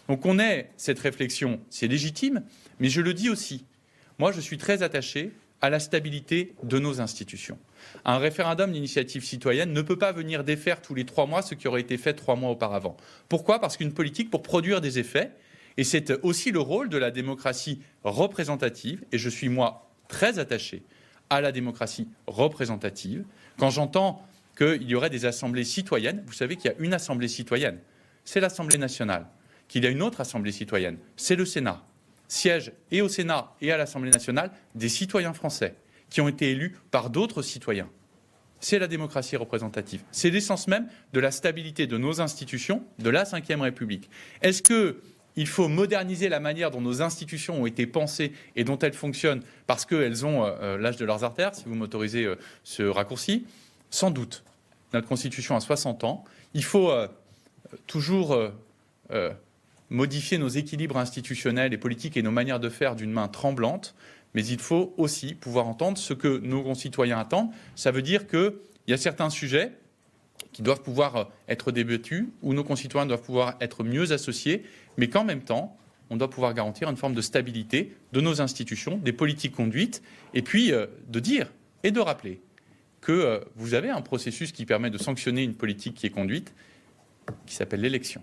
Donc on ait cette réflexion, c'est légitime, mais je le dis aussi, moi je suis très attaché à la stabilité de nos institutions. Un référendum d'initiative citoyenne ne peut pas venir défaire tous les 3 mois ce qui aurait été fait 3 mois auparavant. Pourquoi ? Parce qu'une politique, pour produire des effets, et c'est aussi le rôle de la démocratie représentative, et je suis moi très attaché à la démocratie représentative, quand j'entends qu'il y aurait des assemblées citoyennes, vous savez qu'il y a une assemblée citoyenne, c'est l'Assemblée nationale, qu'il y a une autre assemblée citoyenne, c'est le Sénat. Siègent et au Sénat et à l'Assemblée nationale des citoyens français qui ont été élus par d'autres citoyens. C'est la démocratie représentative. C'est l'essence même de la stabilité de nos institutions, de la Ve République. Est-ce qu'il faut moderniser la manière dont nos institutions ont été pensées et dont elles fonctionnent parce qu'elles ont l'âge de leurs artères, si vous m'autorisez ce raccourci ? Sans doute. Notre Constitution a 60 ans. Il faut toujours modifier nos équilibres institutionnels et politiques et nos manières de faire d'une main tremblante, mais il faut aussi pouvoir entendre ce que nos concitoyens attendent. Ça veut dire qu'il y a certains sujets qui doivent pouvoir être débattus, où nos concitoyens doivent pouvoir être mieux associés, mais qu'en même temps, on doit pouvoir garantir une forme de stabilité de nos institutions, des politiques conduites, et puis de dire et de rappeler que vous avez un processus qui permet de sanctionner une politique qui est conduite, qui s'appelle l'élection.